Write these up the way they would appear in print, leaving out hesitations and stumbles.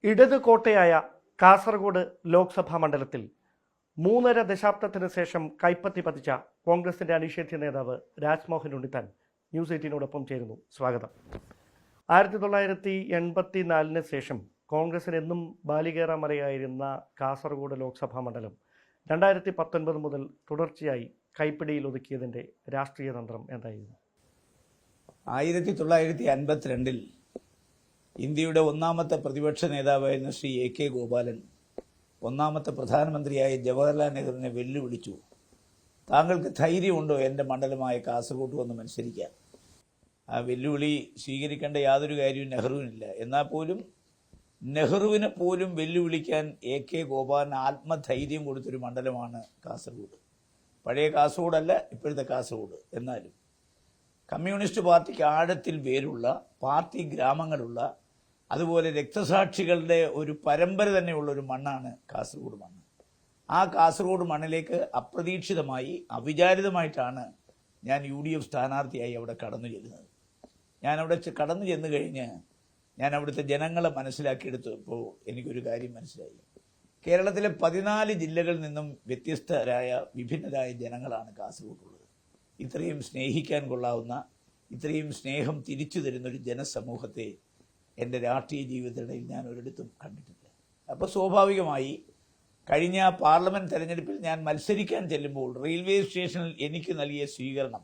ഇടത് കോട്ടയായ കാസർഗോഡ് ലോക്സഭാ മണ്ഡലത്തിൽ 3.5 ദശാബ്ദത്തിന് ശേഷം കൈപ്പത്തി പതിച്ച കോൺഗ്രസിന്റെ അനിഷേധ്യ നേതാവ് രാജ്മോഹൻ ഉണ്ണിത്താൻ ന്യൂസ് 18നോടൊപ്പം ചേരുന്നു. സ്വാഗതം. 1984 ശേഷം കോൺഗ്രസിന് എന്നും ബാലികേറാമലയായിരുന്ന കാസർഗോഡ് ലോക്സഭാ മണ്ഡലം 2019 മുതൽ തുടർച്ചയായി കൈപ്പിടിയിൽ ഒതുക്കിയതിന്റെ രാഷ്ട്രീയ തന്ത്രം എന്തായിരുന്നു? 1952 ഇന്ത്യയുടെ ഒന്നാമത്തെ പ്രതിപക്ഷ നേതാവായിരുന്ന ശ്രീ A.K. ഗോപാലൻ ഒന്നാമത്തെ പ്രധാനമന്ത്രിയായ ജവഹർലാൽ നെഹ്റുവിനെ വെല്ലുവിളിച്ചു, താങ്കൾക്ക് ധൈര്യമുണ്ടോ എൻ്റെ മണ്ഡലമായ കാസർഗോഡ് വന്ന് മത്സരിക്കാൻ? ആ വെല്ലുവിളി സ്വീകരിക്കേണ്ട യാതൊരു കാര്യവും നെഹ്റുവിനില്ല. എന്നാൽ പോലും നെഹ്റുവിനെ പോലും വെല്ലുവിളിക്കാൻ A.K. ഗോപാലൻ ആത്മധൈര്യം കൊടുത്തൊരു മണ്ഡലമാണ് കാസർഗോഡ്. പഴയ കാസർഗോഡല്ല, ഇപ്പോഴത്തെ കാസർഗോഡ്. എന്നാലും കമ്മ്യൂണിസ്റ്റ് പാർട്ടിക്ക് ആഴത്തിൽ വേരുള്ള, പാർട്ടി ഗ്രാമങ്ങളുള്ള, അതുപോലെ രക്തസാക്ഷികളുടെ ഒരു പരമ്പര തന്നെയുള്ള ഒരു മണ്ണാണ് കാസർഗോഡ് മണ്ണ്. ആ കാസർഗോഡ് മണ്ണിലേക്ക് അപ്രതീക്ഷിതമായി, അവിചാരിതമായിട്ടാണ് ഞാൻ UDF സ്ഥാനാർത്ഥിയായി അവിടെ കടന്നു ചെല്ലുന്നത്. ഞാൻ അവിടെ കടന്നു ചെന്ന് കഴിഞ്ഞ് ഞാൻ അവിടുത്തെ ജനങ്ങളെ മനസ്സിലാക്കിയെടുത്തപ്പോൾ എനിക്കൊരു കാര്യം മനസ്സിലായി. കേരളത്തിലെ 14 ജില്ലകളിൽ നിന്നും വ്യത്യസ്തരായ വിഭിന്നരായ ജനങ്ങളാണ് കാസർഗോഡുള്ളത്. ഇത്രയും സ്നേഹിക്കാൻ കൊള്ളാവുന്ന, ഇത്രയും സ്നേഹം തിരിച്ചു തരുന്നൊരു ജനസമൂഹത്തെ എൻ്റെ രാഷ്ട്രീയ ജീവിതത്തിനിടയിൽ ഞാൻ ഒരിടത്തും കണ്ടിട്ടില്ല. അപ്പോൾ സ്വാഭാവികമായി കഴിഞ്ഞ പാർലമെന്റ് തെരഞ്ഞെടുപ്പിൽ ഞാൻ മത്സരിക്കാൻ ചെല്ലുമ്പോൾ റെയിൽവേ സ്റ്റേഷനിൽ എനിക്ക് നൽകിയ സ്വീകരണം,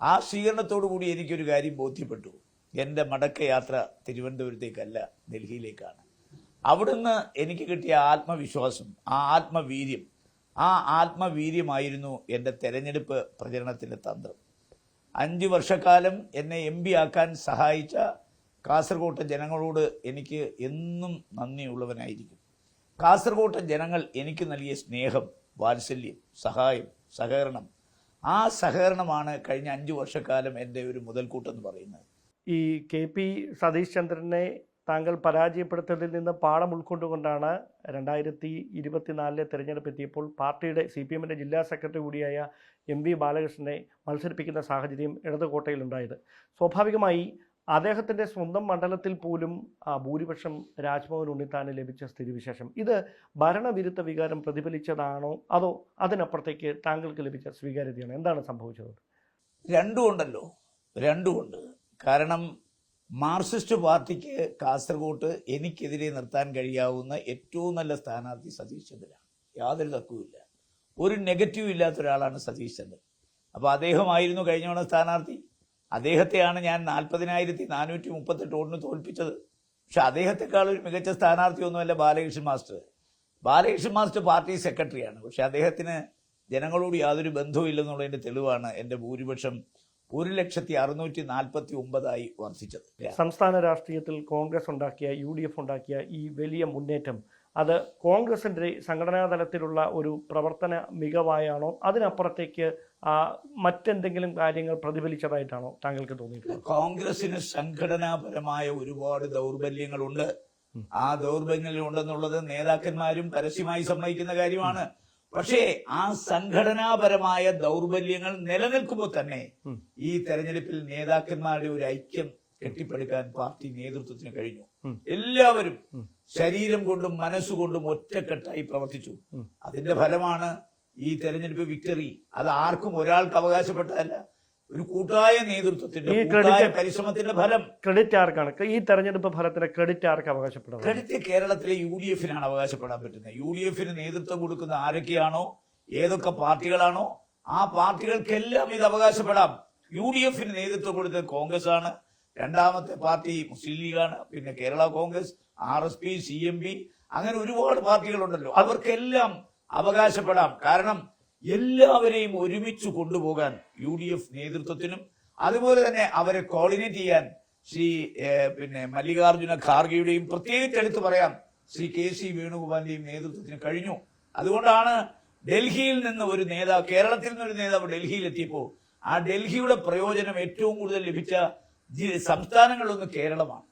ആ സ്വീകരണത്തോടു കൂടി എനിക്കൊരു കാര്യം ബോധ്യപ്പെട്ടു. എൻ്റെ മടക്കയാത്ര തിരുവനന്തപുരത്തേക്കല്ല, ഡൽഹിയിലേക്കാണ്. അവിടുന്ന് എനിക്ക് കിട്ടിയ ആത്മവിശ്വാസം, ആ ആത്മവീര്യമായിരുന്നു എൻ്റെ തെരഞ്ഞെടുപ്പ് പ്രചരണത്തിൻ്റെ തന്ത്രം. 5 വർഷക്കാലം എന്നെ MP ആക്കാൻ സഹായിച്ച കാസർഗോട്ടെ ജനങ്ങളോട് എനിക്ക് എന്നും നന്ദിയുള്ളവനായിരിക്കും. കാസർഗോട്ടെ ജനങ്ങൾ എനിക്ക് നൽകിയ സ്നേഹം, വാത്സല്യം, സഹായം, സഹകരണം, ആ സഹകരണമാണ് കഴിഞ്ഞ 5 വർഷക്കാലം എൻ്റെ ഒരു മുതൽക്കൂട്ടെന്ന് പറയുന്നത്. ഈ KP സതീഷ് ചന്ദ്രനെ താങ്കൾ പരാജയപ്പെടുത്തിയതിൽ നിന്ന് പാഠം ഉൾക്കൊണ്ടുകൊണ്ടാണ് 2024 തെരഞ്ഞെടുപ്പ് എത്തിയപ്പോൾ പാർട്ടിയുടെ CPMന്റെ ജില്ലാ സെക്രട്ടറി കൂടിയായ MV ബാലകൃഷ്ണനെ മത്സരിപ്പിക്കുന്ന സാഹചര്യം ഇടതുകോട്ടയിലുണ്ടായത്. സ്വാഭാവികമായി അദ്ദേഹത്തിൻ്റെ സ്വന്തം മണ്ഡലത്തിൽ പോലും ഭൂരിപക്ഷം രാജ്മോഹൻ ഉണ്ണിത്താന് ലഭിച്ച സ്ഥിതിവിശേഷം, ഇത് ഭരണവിരുദ്ധ വികാരം പ്രതിഫലിച്ചതാണോ അതോ അതിനപ്പുറത്തേക്ക് താങ്കൾക്ക് ലഭിച്ച സ്വീകാര്യതയാണോ? എന്താണ് സംഭവിച്ചത്? രണ്ടുമുണ്ട്. കാരണം മാർക്സിസ്റ്റ് പാർട്ടിക്ക് കാസർഗോട്ട് എനിക്കെതിരെ നിർത്താൻ കഴിയാവുന്ന ഏറ്റവും നല്ല സ്ഥാനാർത്ഥി സതീഷ് ചന്ദ്രനാണ്. യാതൊരു തർക്കവുമില്ല. ഒരു നെഗറ്റീവ് ഇല്ലാത്ത ഒരാളാണ് സതീഷ് ചന്ദ്രൻ. അപ്പോൾ അദ്ദേഹമായിരുന്നു കഴിഞ്ഞ തവണ സ്ഥാനാർത്ഥി. അദ്ദേഹത്തെയാണ് ഞാൻ 40,438 വോട്ടിന് തോൽപ്പിച്ചത്. പക്ഷെ അദ്ദേഹത്തെക്കാൾ ഒരു മികച്ച സ്ഥാനാർത്ഥിയൊന്നുമല്ല Balakrishnan master. Balakrishnan master party സെക്രട്ടറിയാണ്. പക്ഷെ അദ്ദേഹത്തിന് ജനങ്ങളോട് യാതൊരു ബന്ധവുമില്ലെന്നുള്ളതിന്റെ തെളിവാണ് എൻ്റെ ഭൂരിപക്ഷം 1,649,000 വർദ്ധിച്ചത്. സംസ്ഥാന രാഷ്ട്രീയത്തിൽ കോൺഗ്രസ് ഉണ്ടാക്കിയ, UDF ഉണ്ടാക്കിയ ഈ വലിയ മുന്നേറ്റം, അത് കോൺഗ്രസിൻ്റെ സംഘടനാ തലത്തിലുള്ള ഒരു പ്രവർത്തന മികവായാണോ അതിനപ്പുറത്തേക്ക് മറ്റെന്തെങ്കിലും കാര്യങ്ങൾ പ്രതിഫലിച്ചതായിട്ടാണോ താങ്കൾക്ക് തോന്നിയിട്ടുള്ളത്? കോൺഗ്രസിന് സംഘടനാപരമായ ഒരുപാട് ദൗർബല്യങ്ങളുണ്ട്. ആ ദൗർബല്യങ്ങൾ ഉണ്ടെന്നുള്ളത് നേതാക്കന്മാരും പരസ്യമായി സമ്മതിക്കുന്ന കാര്യമാണ്. പക്ഷേ ആ സംഘടനാപരമായ ദൗർബല്യങ്ങൾ നിലനിൽക്കുമ്പോൾ തന്നെ ഈ തെരഞ്ഞെടുപ്പിൽ നേതാക്കന്മാരുടെ ഒരു ഐക്യം കെട്ടിപ്പടുക്കാൻ പാർട്ടി നേതൃത്വത്തിന് കഴിഞ്ഞു. എല്ലാവരും ശരീരം കൊണ്ടും മനസ്സുകൊണ്ടും ഒറ്റക്കെട്ടായി പ്രവർത്തിച്ചു. അതിന്റെ ഫലമാണ് ഈ തെരഞ്ഞെടുപ്പ് വിക്ടറി. അത് ആർക്കും ഒരാൾക്ക് അവകാശപ്പെട്ടതല്ല, ഒരു കൂട്ടായ നേതൃത്വത്തിന്റെ കൂട്ടായ പരിശ്രമത്തിന്റെ ഫലം. ക്രെഡിറ്റ് ആർക്കാണ് ഈ തെരഞ്ഞെടുപ്പ് ഫലത്തിന് ക്രെഡിറ്റ് ആർക്ക് അവകാശപ്പെടുന്നത്? ക്രെഡിറ്റ് കേരളത്തിലെ UDFനാണ് അവകാശപ്പെടാൻ പറ്റുന്നത്. UDFന് നേതൃത്വം കൊടുക്കുന്ന ആരൊക്കെയാണോ, ഏതൊക്കെ പാർട്ടികളാണോ, ആ പാർട്ടികൾക്കെല്ലാം ഇത് അവകാശപ്പെടാം. UDFന് നേതൃത്വം കൊടുത്തത് കോൺഗ്രസ് ആണ്, രണ്ടാമത്തെ പാർട്ടി മുസ്ലിം ലീഗാണ്, പിന്നെ കേരള കോൺഗ്രസ്, RSP, CMP, അങ്ങനെ ഒരുപാട് പാർട്ടികളുണ്ടല്ലോ. അവർക്കെല്ലാം അവകാശപ്പെടാം. കാരണം എല്ലാവരെയും ഒരുമിച്ച് കൊണ്ടുപോകാൻ UDF നേതൃത്വത്തിനും അതുപോലെ തന്നെ അവരെ കോർഡിനേറ്റ് ചെയ്യാൻ ശ്രീ മല്ലികാർജുന ഖാർഗെയുടെയും, പ്രത്യേകിച്ച് എടുത്തു പറയാം ശ്രീ KC വേണുഗോപാലിന്റെയും നേതൃത്വത്തിന് കഴിഞ്ഞു. അതുകൊണ്ടാണ് ഡൽഹിയിൽ നിന്ന് ഒരു നേതാവ്, കേരളത്തിൽ നിന്നൊരു നേതാവ് ഡൽഹിയിലെത്തിയപ്പോൾ ആ ഡൽഹിയുടെ പ്രയോജനം ഏറ്റവും കൂടുതൽ ലഭിച്ച സംസ്ഥാനങ്ങളിലൊന്ന് കേരളമാണ്.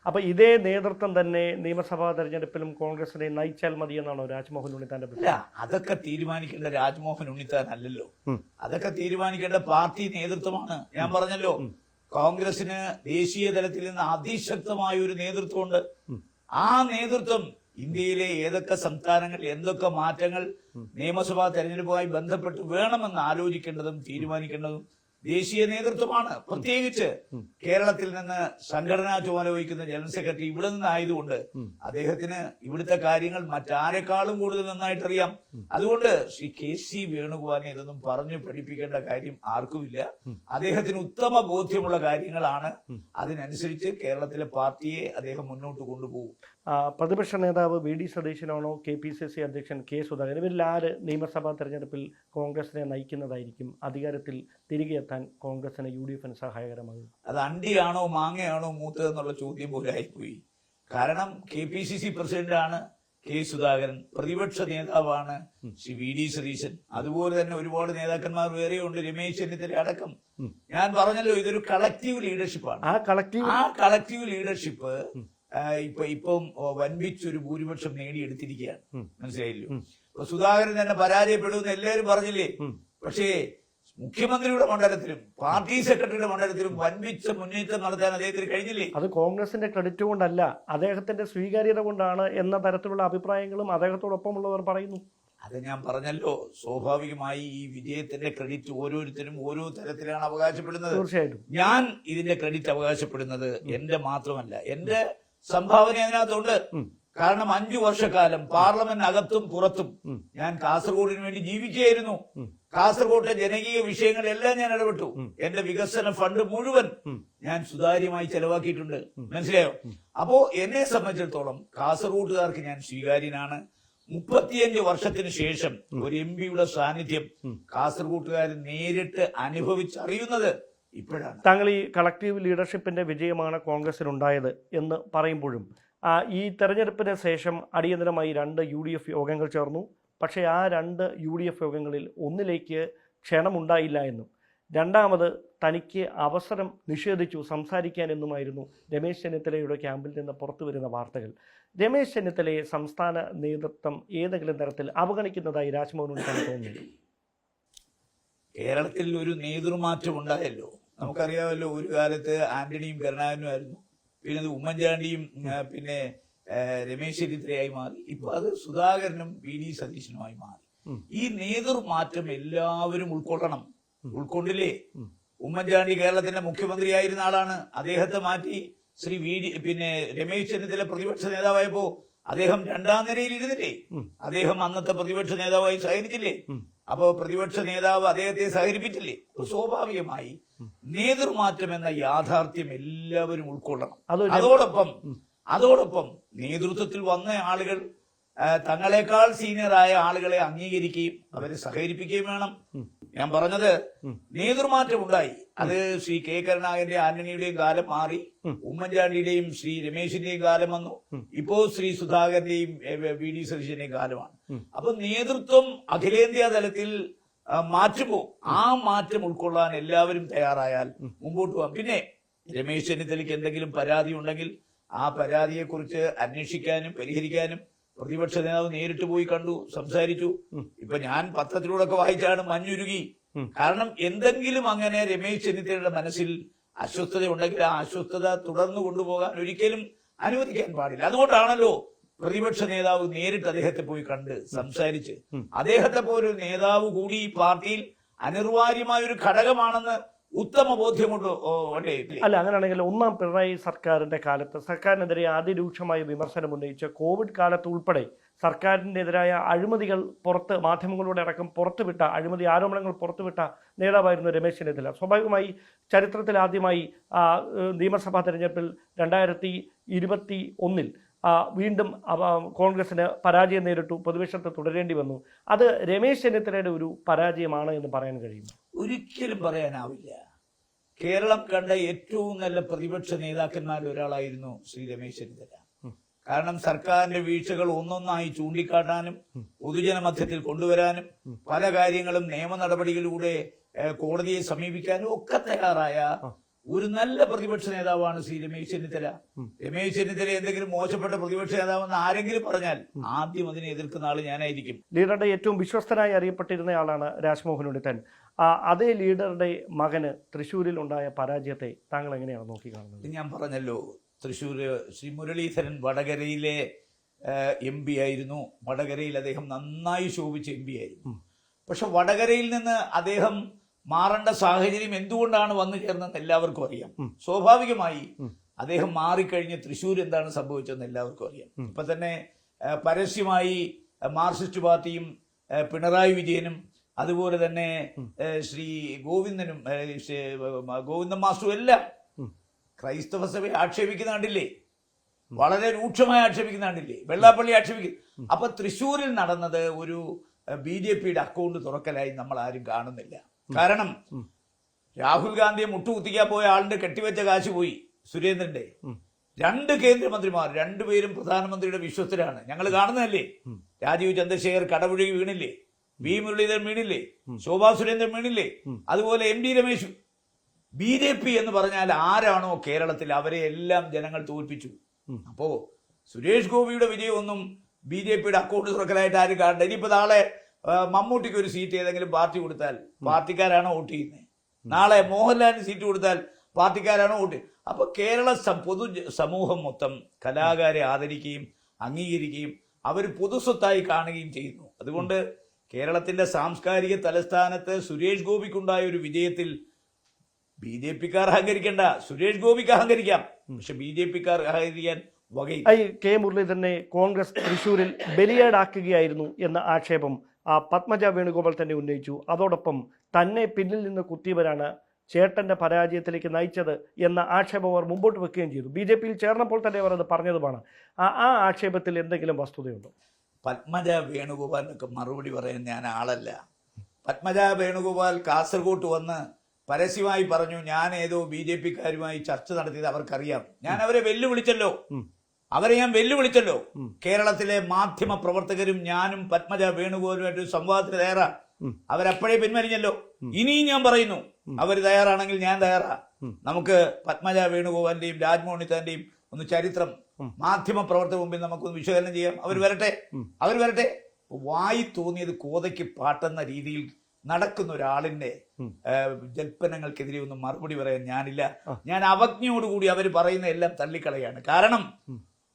അപ്പൊ ഇതേ നേതൃത്വം തന്നെ നിയമസഭാ തെരഞ്ഞെടുപ്പിലും കോൺഗ്രസിനെ നയിച്ചാൽ മതി എന്നാണോ രാജ്മോഹൻ ഉണ്ണിത്താന്റെ? അല്ല, അതൊക്കെ തീരുമാനിക്കേണ്ട രാജ്മോഹൻ ഉണ്ണിത്താൻ അല്ലല്ലോ. അതൊക്കെ തീരുമാനിക്കേണ്ട പാർട്ടി നേതൃത്വമാണ്. ഞാൻ പറഞ്ഞല്ലോ, കോൺഗ്രസിന് ദേശീയ തലത്തിൽ നിന്ന് അതിശക്തമായ ഒരു നേതൃത്വമുണ്ട്. ആ നേതൃത്വം ഇന്ത്യയിലെ ഏതൊക്കെ സംസ്ഥാനങ്ങൾ എന്തൊക്കെ മാറ്റങ്ങൾ നിയമസഭാ തെരഞ്ഞെടുപ്പുമായി ബന്ധപ്പെട്ട് വേണമെന്ന് ആലോചിക്കേണ്ടതും തീരുമാനിക്കേണ്ടതും ദേശീയ നേതൃത്വമാണ്. പ്രത്യേകിച്ച് കേരളത്തിൽ നിന്ന് സംഘടനാ ചുമതല വഹിക്കുന്ന ജനറൽ സെക്രട്ടറി ഇവിടെ നിന്നായതുകൊണ്ട് അദ്ദേഹത്തിന് ഇവിടുത്തെ കാര്യങ്ങൾ മറ്റാരെക്കാളും കൂടുതൽ നന്നായിട്ടറിയാം. അതുകൊണ്ട് ശ്രീ KC വേണുഗോപാലിനെ ഇതൊന്നും പറഞ്ഞു പഠിപ്പിക്കേണ്ട കാര്യം ആർക്കുമില്ല. അദ്ദേഹത്തിന് ഉത്തമ ബോധ്യമുള്ള കാര്യങ്ങളാണ്. അതിനനുസരിച്ച് കേരളത്തിലെ പാർട്ടിയെ അദ്ദേഹം മുന്നോട്ട് കൊണ്ടുപോകും. പ്രതിപക്ഷ നേതാവ് VD സതീശനാണോ KPCC അധ്യക്ഷൻ K സുധാകരൻ, ഇവരിൽ ആര് നിയമസഭാ തെരഞ്ഞെടുപ്പിൽ കോൺഗ്രസിനെ നയിക്കുന്നതായിരിക്കും അധികാരത്തിൽ തിരികെ എത്താൻ കോൺഗ്രസിന് UDF സഹായകരമാകും? അത് അണ്ടിയാണോ മാങ്ങയാണോ മൂത്തതെന്നുള്ള ചോദ്യം പോലെ ആയിപ്പോയി. കാരണം KPCC പ്രസിഡന്റാണ് K സുധാകരൻ, പ്രതിപക്ഷ നേതാവാണ് ശ്രീ VD സതീശൻ, അതുപോലെ തന്നെ ഒരുപാട് നേതാക്കന്മാർ വേറെയുണ്ട്, രമേശ് ചെന്നിത്തല അടക്കം. ഞാൻ പറഞ്ഞല്ലോ, ഇതൊരു കളക്റ്റീവ് ലീഡർഷിപ്പാണ്. ആ കളക്റ്റീവ് ലീഡർഷിപ്പ് ഇപ്പം വൻപിച്ചൊരു ഭൂരിപക്ഷം നേടിയെടുത്തിരിക്കുകയാണ്. മനസ്സിലായില്ലോ? ഇപ്പൊ സുധാകരൻ തന്നെ പരാജയപ്പെടുമെന്ന് എല്ലാവരും പറഞ്ഞില്ലേ? പക്ഷേ മുഖ്യമന്ത്രിയുടെ മണ്ഡലത്തിലും പാർട്ടി സെക്രട്ടറിയുടെ മണ്ഡലത്തിലും വൻപിച്ച മുന്നേറ്റം നടത്താൻ അദ്ദേഹത്തിന് കഴിഞ്ഞില്ലേ? അത് കോൺഗ്രസിന്റെ ക്രെഡിറ്റ് കൊണ്ടല്ല, അദ്ദേഹത്തിന്റെ സ്വീകാര്യത കൊണ്ടാണ് എന്ന തരത്തിലുള്ള അഭിപ്രായങ്ങളും അദ്ദേഹത്തോടൊപ്പമുള്ളവർ പറയുന്നു. അത് ഞാൻ പറഞ്ഞല്ലോ, സ്വാഭാവികമായി ഈ വിജയത്തിന്റെ ക്രെഡിറ്റ് ഓരോരുത്തരും ഓരോ തരത്തിലാണ് അവകാശപ്പെടുന്നത്. തീർച്ചയായിട്ടും ഞാൻ ഇതിന്റെ ക്രെഡിറ്റ് അവകാശപ്പെടുന്നത് എന്റെ മാത്രമല്ല, എന്റെ സംഭാവന അതിനകത്തുണ്ട്. കാരണം 5 വർഷക്കാലം പാർലമെന്റിനകത്തും പുറത്തും ഞാൻ കാസർഗോഡിന് വേണ്ടി ജീവിക്കുകയായിരുന്നു. കാസർഗോട്ടെ ജനകീയ വിഷയങ്ങളെല്ലാം ഞാൻ ഇടപെട്ടു. എന്റെ വികസന ഫണ്ട് മുഴുവൻ ഞാൻ സുതാര്യമായി ചെലവാക്കിയിട്ടുണ്ട്. മനസ്സിലായോ? അപ്പോ എന്നെ സംബന്ധിച്ചിടത്തോളം കാസർഗോട്ടുകാർക്ക് ഞാൻ സ്വീകാര്യനാണ്. 35 വർഷത്തിന് ശേഷം ഒരു MP-യുടെ സാന്നിധ്യം കാസർഗോട്ടുകാർ നേരിട്ട് അനുഭവിച്ചറിയുന്നത് ഇപ്പോഴാണ്. താങ്കൾ ഈ കളക്റ്റീവ് ലീഡർഷിപ്പിന്റെ വിജയമാണ് കോൺഗ്രസിനുണ്ടായത് എന്ന് പറയുമ്പോഴും ഈ തെരഞ്ഞെടുപ്പിന് ശേഷം അടിയന്തരമായി 2 UDF യോഗങ്ങൾ ചേർന്നു. പക്ഷേ ആ 2 UDF യോഗങ്ങളിൽ ഒന്നിലേക്ക് ക്ഷണമുണ്ടായില്ല എന്നും രണ്ടാമത് തനിക്ക് അവസരം നിഷേധിച്ചു സംസാരിക്കാനെന്നുമായിരുന്നു രമേശ് ചെന്നിത്തലയുടെ ക്യാമ്പിൽ നിന്ന് പുറത്തു വരുന്ന വാർത്തകൾ. രമേശ് ചെന്നിത്തലയെ സംസ്ഥാന നേതൃത്വം ഏതെങ്കിലും തരത്തിൽ അവഗണിക്കുന്നതായി രാജ്മോഹൻ ഉണ്ണിത്താൻ തോന്നുന്നു? കേരളത്തിൽ ഒരു നേതൃമാറ്റം ഉണ്ടായല്ലോ. നമുക്കറിയാമല്ലോ, ഒരു കാലത്ത് ആന്റണിയും കരുണാകരനും ആയിരുന്നു, പിന്നെ അത് ഉമ്മൻചാണ്ടിയും പിന്നെ രമേശ് ചെന്നിത്തലയായി മാറി. ഇപ്പൊ അത് സുധാകരനും VD സതീശനുമായി മാറി. ഈ നേതൃമാറ്റം എല്ലാവരും ഉൾക്കൊള്ളണം. ഉൾക്കൊണ്ടില്ലേ? ഉമ്മൻചാണ്ടി കേരളത്തിന്റെ മുഖ്യമന്ത്രിയായിരുന്ന ആളാണ്. അദ്ദേഹത്തെ മാറ്റി ശ്രീ പിന്നെ രമേശ് ചെന്നിത്തല പ്രതിപക്ഷ നേതാവായപ്പോ അദ്ദേഹം 2ാം നിരയിൽ ഇരുന്നില്ലേ? അദ്ദേഹം അന്നത്തെ പ്രതിപക്ഷ നേതാവായി സഹകരിച്ചില്ലേ? അപ്പോ പ്രതിപക്ഷ നേതാവ് അദ്ദേഹത്തെ സഹകരിപ്പിച്ചില്ലേ? സ്വാഭാവികമായി നേതൃമാറ്റം എന്ന യാഥാർത്ഥ്യം എല്ലാവരും ഉൾക്കൊള്ളണം. അതോടൊപ്പം നേതൃത്വത്തിൽ വന്ന ആളുകൾ തങ്ങളെക്കാൾ സീനിയറായ ആളുകളെ അംഗീകരിക്കുകയും അവരെ സഹകരിപ്പിക്കുകയും വേണം. ഞാൻ പറഞ്ഞത് നേതൃമാറ്റം ഉണ്ടായി. അത് ശ്രീ K കരുണാകരന്റെ ആന്റണിയുടെയും കാലം മാറി, ഉമ്മൻചാണ്ടിയുടെയും ശ്രീ രമേശിന്റെയും കാലം വന്നു, ഇപ്പോ ശ്രീ സുധാകരന്റെയും VD സതീശന്റെയും കാലമാണ്. അപ്പൊ നേതൃത്വം അഖിലേന്ത്യാ തലത്തിൽ മാറ്റുമോ? ആ മാറ്റം ഉൾക്കൊള്ളാൻ എല്ലാവരും തയ്യാറായാൽ മുമ്പോട്ട് പോകാം. പിന്നെ രമേശ് ചെന്നിത്തലയ്ക്ക് എന്തെങ്കിലും പരാതി ഉണ്ടെങ്കിൽ ആ പരാതിയെക്കുറിച്ച് അന്വേഷിക്കാനും പരിഹരിക്കാനും പ്രതിപക്ഷ നേതാവ് നേരിട്ട് പോയി കണ്ടു, സംസാരിച്ചു. ഇപ്പൊ ഞാൻ പത്രത്തിലൂടെ ഒക്കെ വായിച്ചാണ് മഞ്ഞുരുകി. കാരണം എന്തെങ്കിലും അങ്ങനെ രമേശ് ചെന്നിത്തലയുടെ മനസ്സിൽ അസ്വസ്ഥത ഉണ്ടെങ്കിൽ ആ അസ്വസ്ഥത തുടർന്നു കൊണ്ടുപോകാൻ ഒരിക്കലും അനുവദിക്കാൻ പാടില്ല. അതുകൊണ്ടാണല്ലോ പ്രതിപക്ഷ നേതാവ് നേരിട്ട് അദ്ദേഹത്തെ പോയി കണ്ട് സംസാരിച്ച്, അദ്ദേഹത്തെ പോലൊരു നേതാവ് കൂടി ഈ പാർട്ടിയിൽ അനിർവാര്യമായ ഒരു ഘടകമാണെന്ന് ഉത്തമ ബോധ്യമുണ്ടോ? അല്ല, അങ്ങനെയാണെങ്കിൽ 1ാം പിണറായി സർക്കാരിന്റെ കാലത്ത് സർക്കാരിനെതിരെ അതിരൂക്ഷമായ വിമർശനം ഉന്നയിച്ച് കോവിഡ് കാലത്ത് ഉൾപ്പെടെ സർക്കാരിനെതിരായ അഴിമതികൾ പുറത്ത് മാധ്യമങ്ങളുടെ അടക്കം പുറത്തുവിട്ട അഴിമതി ആരോപണങ്ങൾ പുറത്തുവിട്ട നേതാവായിരുന്നു രമേശ് ചെന്നിത്തല. സ്വാഭാവികമായി ചരിത്രത്തിൽ ആദ്യമായി നിയമസഭാ തെരഞ്ഞെടുപ്പിൽ 2021 വീണ്ടും കോൺഗ്രസിന് പരാജയം നേരിട്ടു, പ്രതിപക്ഷത്ത് തുടരേണ്ടി വന്നു. അത് രമേശ് ചെന്നിത്തലയുടെ ഒരു പരാജയമാണ് എന്ന് പറയാൻ കഴിയും? ഒരിക്കലും പറയാനാവില്ല. കേരളം കണ്ട ഏറ്റവും നല്ല പ്രതിപക്ഷ നേതാക്കന്മാരിൽ ഒരാളായിരുന്നു ശ്രീ രമേശ് ചെന്നിത്തല. കാരണം സർക്കാരിന്റെ വീഴ്ചകൾ ഒന്നൊന്നായി ചൂണ്ടിക്കാട്ടാനും പൊതുജന മധ്യത്തിൽ കൊണ്ടുവരാനും പല കാര്യങ്ങളും നിയമ നടപടികളിലൂടെ കോടതിയെ സമീപിക്കാനും ഒക്കെ തയ്യാറായ ഒരു നല്ല പ്രതിപക്ഷ നേതാവാണ് ശ്രീ രമേശ് ചെന്നിത്തല. രമേശ് ചെന്നിത്തല എന്തെങ്കിലും മോശപ്പെട്ട പ്രതിപക്ഷ നേതാവെന്ന് ആരെങ്കിലും പറഞ്ഞാൽ ആദ്യം അതിനെ എതിർക്കുന്ന ആള് ഞാനായിരിക്കും. ലീഡറുടെ ഏറ്റവും വിശ്വസ്തനായി അറിയപ്പെട്ടിരുന്ന ആളാണ് രാജ്മോഹൻ ഉണ്ണിത്താൻ. അതേ ലീഡറുടെ മകന് തൃശ്ശൂരിൽ ഉണ്ടായ പരാജയത്തെ താങ്കൾ എങ്ങനെയാണ് നോക്കിക്കാണുന്നത്? ഞാൻ പറഞ്ഞല്ലോ, തൃശ്ശൂർ ശ്രീ മുരളീധരൻ വടകരയിലെ MP ആയിരുന്നു. വടകരയിൽ അദ്ദേഹം നന്നായി ശോഭിച്ച MP ആയിരുന്നു. പക്ഷെ വടകരയിൽ നിന്ന് അദ്ദേഹം മാറേണ്ട സാഹചര്യം എന്തുകൊണ്ടാണ് വന്നു ചേർന്നതെന്ന് എല്ലാവർക്കും അറിയാം. സ്വാഭാവികമായി അദ്ദേഹം മാറിക്കഴിഞ്ഞ് തൃശ്ശൂർ എന്താണ് സംഭവിച്ചതെന്ന് എല്ലാവർക്കും അറിയാം. ഇപ്പൊ തന്നെ പരസ്യമായി മാർക്സിസ്റ്റ് പാർട്ടിയും പിണറായി വിജയനും അതുപോലെ തന്നെ ശ്രീ ഗോവിന്ദനും ഗോവിന്ദൻ മാസ്റ്ററും എല്ലാം ക്രൈസ്തവ സഭയെ ആക്ഷേപിക്കുന്ന കണ്ടില്ലേ? വളരെ രൂക്ഷമായി ആക്ഷേപിക്കുന്ന കണ്ടില്ലേ? വെള്ളാപ്പള്ളി ആക്ഷേപിക്കുന്നു. അപ്പൊ തൃശ്ശൂരിൽ നടന്നത് ഒരു BJPയുടെ അക്കൗണ്ട് തുറക്കലായി നമ്മൾ ആരും കാണുന്നില്ല. കാരണം രാഹുൽ ഗാന്ധിയെ മുട്ടുകുത്തിക്കാൻ പോയ ആളിന്റെ കെട്ടിവെച്ച കാശ് പോയി. സുരേന്ദ്രന്റെ 2 കേന്ദ്രമന്ത്രിമാർ, 2 പേരും പ്രധാനമന്ത്രിയുടെ വിശ്വസ്തരാണ്. ഞങ്ങൾ കാണുന്നതല്ലേ? രാജീവ് ചന്ദ്രശേഖർ കടപുഴകി വീണില്ലേ? V മുരളീധരൻ വീണില്ലേ? ശോഭാ സുരേന്ദ്രൻ വീണില്ലേ? അതുപോലെ MD രമേശ്. BJP എന്ന് പറഞ്ഞാൽ ആരാണോ കേരളത്തിൽ അവരെ എല്ലാം ജനങ്ങൾ തോൽപ്പിച്ചു. അപ്പോ സുരേഷ് ഗോപിയുടെ വിജയമൊന്നും BJPയുടെ അക്കൗണ്ട് തുറക്കലായിട്ട് ആരും കാണണ്ട. ഇനിയിപ്പോ നാളെ മമ്മൂട്ടിക്ക് ഒരു സീറ്റ് ഏതെങ്കിലും പാർട്ടി കൊടുത്താൽ പാർട്ടിക്കാരാണോ വോട്ട് ചെയ്യുന്നത്? നാളെ മോഹൻലാലിന് സീറ്റ് കൊടുത്താൽ പാർട്ടിക്കാരാണോ വോട്ട്? അപ്പൊ കേരള പൊതു സമൂഹം മൊത്തം കലാകാരെ ആദരിക്കുകയും അംഗീകരിക്കുകയും അവർ പൊതുസ്വത്തായി കാണുകയും ചെയ്യുന്നു. അതുകൊണ്ട് കേരളത്തിന്റെ സാംസ്കാരിക തലസ്ഥാനത്ത് സുരേഷ് ഗോപിക്കുണ്ടായ ഒരു വിജയത്തിൽ BJPക്കാർ അഹങ്കരിക്കേണ്ട. സുരേഷ് ഗോപിക്ക് അഹങ്കരിക്കാം, പക്ഷെ BJPക്കാർ അഹങ്കരിക്കാൻ വകയില്ല. K മുരളീധരനെ കോൺഗ്രസ് തൃശ്ശൂരിൽ ബലിയാടാക്കുകയായിരുന്നു എന്ന ആക്ഷേപം പത്മജ വേണുഗോപാൽ തന്നെ ഉന്നയിച്ചു. അതോടൊപ്പം തന്നെ പിന്നിൽ നിന്ന് കുത്തിയവരാണ് ചേട്ടന്റെ പരാജയത്തിലേക്ക് നയിച്ചത് എന്ന ആക്ഷേപം അവർ മുമ്പോട്ട് വെക്കുകയും ചെയ്തു. BJPയിൽ ചേർന്നപ്പോൾ തന്നെ അവർ അത് പറഞ്ഞതുമാണ്. ആ ആക്ഷേപത്തിൽ എന്തെങ്കിലും വസ്തുതയുണ്ടോ? പത്മജ വേണുഗോപാലിനൊക്കെ മറുപടി പറയാൻ ഞാൻ ആളല്ല. പത്മജ വേണുഗോപാൽ കാസർഗോട്ട് വന്ന് പരസ്യമായി പറഞ്ഞു, ഞാൻ ഏതോ BJPക്കാരുമായി ചർച്ച നടത്തിയത് അവർക്കറിയാം. ഞാൻ അവരെ വെല്ലുവിളിച്ചല്ലോ. കേരളത്തിലെ മാധ്യമ പ്രവർത്തകരും ഞാനും പത്മജ വേണുഗോപാലുമായിട്ട് സംവാദത്തിന് തയ്യാറാ. അവരപ്പോഴേ പിൻവലിഞ്ഞല്ലോ. ഇനിയും ഞാൻ പറയുന്നു, അവർ തയ്യാറാണെങ്കിൽ ഞാൻ തയ്യാറാ. നമുക്ക് പത്മജ വേണുഗോപാലിന്റെയും രാജ്മോഹൻ ഒന്ന് ചരിത്രം മാധ്യമ പ്രവർത്തക മുമ്പിൽ നമുക്കൊന്ന് വിശകലനം ചെയ്യാം. അവർ വരട്ടെ. വായി തോന്നിയത് കോതയ്ക്ക് പാട്ടെന്ന രീതിയിൽ നടക്കുന്ന ഒരാളിന്റെ ജൽപ്പനങ്ങൾക്കെതിരെ ഒന്നും മറുപടി പറയാൻ ഞാനില്ല. ഞാൻ അവജ്ഞയോടുകൂടി അവർ പറയുന്ന എല്ലാം തള്ളിക്കളയാണ്. കാരണം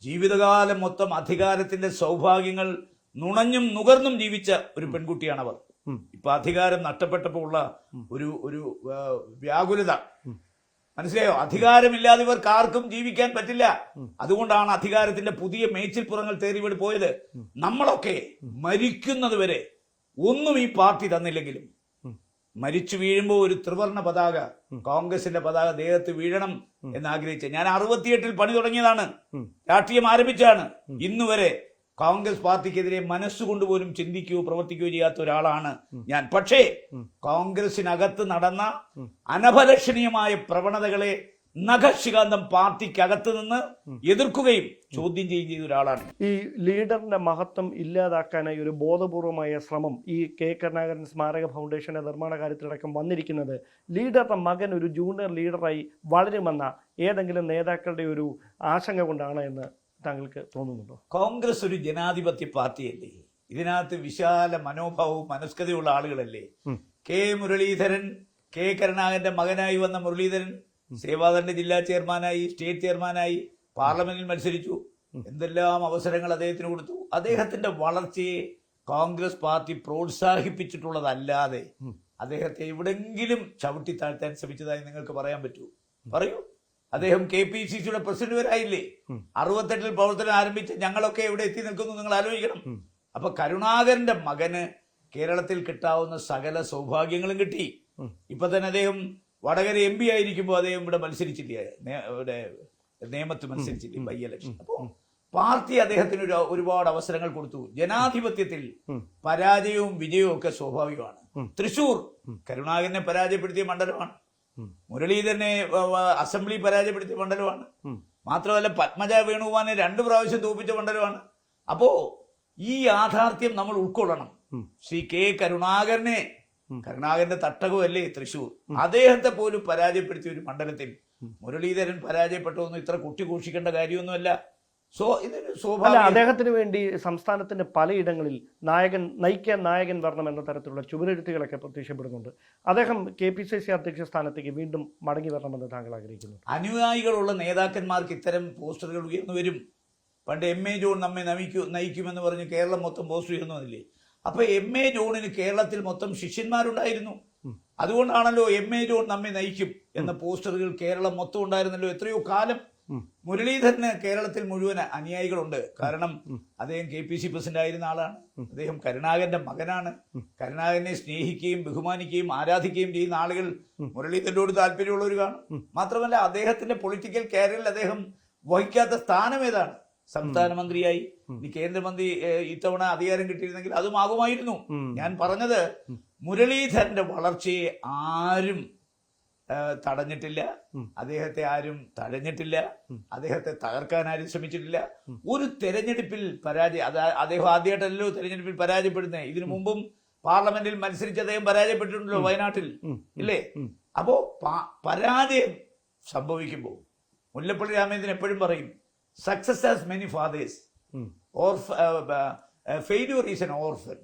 ജീവിതകാലം മൊത്തം അധികാരത്തിന്റെ സൗഭാഗ്യങ്ങൾ നുണഞ്ഞും നുകർന്നും ജീവിച്ച ഒരു പെൺകുട്ടിയാണ് അവർ. ഇപ്പൊ അധികാരം നഷ്ടപ്പെട്ടപ്പോൾ ഉള്ള ഒരു വ്യാകുലത മനസ്സിലായോ? അധികാരമില്ലാതെ ഇവർക്ക് ആർക്കും ജീവിക്കാൻ പറ്റില്ല. അതുകൊണ്ടാണ് അധികാരത്തിന്റെ പുതിയ മേച്ചിൽപ്പുറങ്ങൾ തേറി ഇവിടെ പോയത്. നമ്മളൊക്കെ മരിക്കുന്നത് വരെ ഒന്നും ഈ പാർട്ടി തന്നില്ലെങ്കിലും മരിച്ചു വീഴുമ്പോൾ ഒരു ത്രിവർണ്ണ പതാക, കോൺഗ്രസിന്റെ പതാക ദേഹത്ത് വീഴണം എന്നാഗ്രഹിച്ച ഞാൻ 68-ൽ പണി തുടങ്ങിയതാണ്, രാഷ്ട്രീയം ആരംഭിച്ചാണ്. ഇന്നുവരെ കോൺഗ്രസ് പാർട്ടിക്കെതിരെ മനസ്സുകൊണ്ട് പോലും ചിന്തിക്കുകയോ പ്രവർത്തിക്കുകയോ ചെയ്യാത്ത ഒരാളാണ് ഞാൻ. പക്ഷേ കോൺഗ്രസിനകത്ത് നടന്ന അനഭലഷണീയമായ പ്രവണതകളെ നഖശികാന്തം പാർട്ടിക്കകത്ത് നിന്ന് എതിർക്കുകയും ചോദ്യം ചെയ്യുകയും ചെയ്ത ഒരാളാണ്. ഈ ലീഡറിന്റെ മഹത്വം ഇല്ലാതാക്കാനായി ഒരു ബോധപൂർവമായ ശ്രമം ഈ K കരുണാകരൻ സ്മാരക ഫൗണ്ടേഷന്റെ നിർമ്മാണ കാര്യത്തിലടക്കം വന്നിരിക്കുന്നത് ലീഡറുടെ മകൻ ഒരു ജൂനിയർ ലീഡറായി വളരുമെന്ന ഏതെങ്കിലും നേതാക്കളുടെ ഒരു ആശങ്ക കൊണ്ടാണ് എന്ന് താങ്കൾക്ക് തോന്നുന്നുണ്ടോ? കോൺഗ്രസ് ഒരു ജനാധിപത്യ പാർട്ടിയല്ലേ? ഇതിനകത്ത് വിശാല മനോഭാവവും മനസ്കതയുള്ള ആളുകളല്ലേ? മുരളീധരൻ, കരുണാകരന്റെ മകനായി വന്ന മുരളീധരൻ സേവാദളിന്റെ ജില്ലാ ചെയർമാനായി, സ്റ്റേറ്റ് ചെയർമാനായി, പാർലമെന്റിൽ മത്സരിച്ചു. എന്തെല്ലാം അവസരങ്ങൾ അദ്ദേഹത്തിന് കൊടുത്തു. അദ്ദേഹത്തിന്റെ വളർച്ചയെ കോൺഗ്രസ് പാർട്ടി പ്രോത്സാഹിപ്പിച്ചിട്ടുള്ളതല്ലാതെ അദ്ദേഹത്തെ എവിടെങ്കിലും ചവിട്ടി താഴ്ത്താൻ ശ്രമിച്ചതായി നിങ്ങൾക്ക് പറയാൻ പറ്റൂ? പറയൂ. അദ്ദേഹം KPCCയുടെ പ്രസിഡന്റ് വരായില്ലേ? 68-ൽ പ്രവർത്തനം ആരംഭിച്ച് ഞങ്ങളൊക്കെ എവിടെ എത്തി നിൽക്കുന്നു നിങ്ങൾ ആലോചിക്കണം. അപ്പൊ കരുണാകരന്റെ മകന് കേരളത്തിൽ കിട്ടാവുന്ന സകല സൗഭാഗ്യങ്ങളും കിട്ടി. ഇപ്പൊ തന്നെ അദ്ദേഹം വടകര MP ആയിരിക്കുമ്പോൾ അദ്ദേഹം ഇവിടെ മത്സരിച്ചില്ലേ? ഇവിടെ നിയമത്ത് മത്സരിച്ചില്ലേ ബൈ ഇലക്ഷൻ? അപ്പോ പാർട്ടി അദ്ദേഹത്തിന് ഒരുപാട് അവസരങ്ങൾ കൊടുത്തു. ജനാധിപത്യത്തിൽ പരാജയവും വിജയവും ഒക്കെ സ്വാഭാവികമാണ്. തൃശൂർ കരുണാകരനെ പരാജയപ്പെടുത്തിയ മണ്ഡലമാണ്. മുരളീധരനെ അസംബ്ലി പരാജയപ്പെടുത്തിയ മണ്ഡലമാണ്. മാത്രമല്ല പത്മജ വേണുഗോപാലിനെ 2 പ്രാവശ്യം തോൽപ്പിച്ച മണ്ഡലമാണ്. അപ്പോ ഈ യാഥാർത്ഥ്യം നമ്മൾ ഉൾക്കൊള്ളണം. ശ്രീ കരുണാകരന്റെ തട്ടകമല്ലേ തൃശൂർ? അദ്ദേഹത്തെ പോലും പരാജയപ്പെടുത്തിയ ഒരു മണ്ഡലത്തിൽ മുരളീധരൻ പരാജയപ്പെട്ടതൊന്നും ഇത്ര കുട്ടിഘോഷിക്കേണ്ട കാര്യമൊന്നുമല്ല. ഇതൊരു അല്ല, സ്വാഭാവിക അദ്ദേഹത്തിന് വേണ്ടി സംസ്ഥാനത്തിന്റെ പലയിടങ്ങളിൽ നയിക്കാൻ നായകൻ വരണം എന്ന തരത്തിലുള്ള ചുവരെഴുത്തുകളൊക്കെ പ്രത്യക്ഷപ്പെടുന്നുണ്ട്. അദ്ദേഹം KPCC അധ്യക്ഷ സ്ഥാനത്തേക്ക് വീണ്ടും മടങ്ങി വരണമെന്ന് താങ്കൾ ആഗ്രഹിക്കുന്നു? അനുയായികളുള്ള നേതാക്കന്മാർക്ക് ഇത്തരം പോസ്റ്ററുകൾ ഉയർന്നു വരും. പണ്ട് MA ജോൺ നമ്മെ നയിക്കുമെന്ന് പറഞ്ഞ് കേരളം മൊത്തം പോസ്റ്റർ ഉയർന്നു വന്നില്ലേ? അപ്പൊ MA ജോണിന് കേരളത്തിൽ മൊത്തം ശിഷ്യന്മാരുണ്ടായിരുന്നു. അതുകൊണ്ടാണല്ലോ MA ജോൺ നമ്മെ നയിക്കും എന്ന പോസ്റ്ററുകൾ കേരളം മൊത്തം ഉണ്ടായിരുന്നല്ലോ എത്രയോ കാലം. മുരളീധരന് കേരളത്തിൽ മുഴുവൻ അനുയായികളുണ്ട്. കാരണം അദ്ദേഹം KPC പ്രസിഡന്റ് ആയിരുന്ന ആളാണ്. അദ്ദേഹം കരുണാകരന്റെ മകനാണ്. കരുണാകരനെ സ്നേഹിക്കുകയും ബഹുമാനിക്കുകയും ആരാധിക്കുകയും ചെയ്യുന്ന ആളുകൾ മുരളീധരനോട് താല്പര്യമുള്ളവർ കാണും. മാത്രമല്ല അദ്ദേഹത്തിന്റെ പൊളിറ്റിക്കൽ കരിയറിൽ അദ്ദേഹം വഹിക്കാത്ത സ്ഥാനം ഏതാണ്? സംസ്ഥാന മന്ത്രിയായി. ഇനി കേന്ദ്രമന്ത്രി ഇത്തവണ അധികാരം കിട്ടിയിരുന്നെങ്കിൽ അതും ആകുമായിരുന്നു. ഞാൻ പറഞ്ഞത് മുരളീധരന്റെ വളർച്ചയെ ആരും തടഞ്ഞിട്ടില്ല. അദ്ദേഹത്തെ ആരും തടഞ്ഞിട്ടില്ല. അദ്ദേഹത്തെ തകർക്കാൻ ആരും ശ്രമിച്ചിട്ടില്ല. ഒരു തെരഞ്ഞെടുപ്പിൽ അദ്ദേഹം ആദ്യമായിട്ടല്ലോ തെരഞ്ഞെടുപ്പിൽ പരാജയപ്പെടുന്നത്. ഇതിനു മുമ്പും പാർലമെന്റിൽ മത്സരിച്ച് അദ്ദേഹം പരാജയപ്പെട്ടിട്ടുണ്ടല്ലോ, വയനാട്ടിൽ ഇല്ലേ? അപ്പോ പരാജയം സംഭവിക്കുമ്പോൾ മുല്ലപ്പള്ളി രാമചന്ദ്രൻ എപ്പോഴും പറയും success has many fathers, failure is an orphan.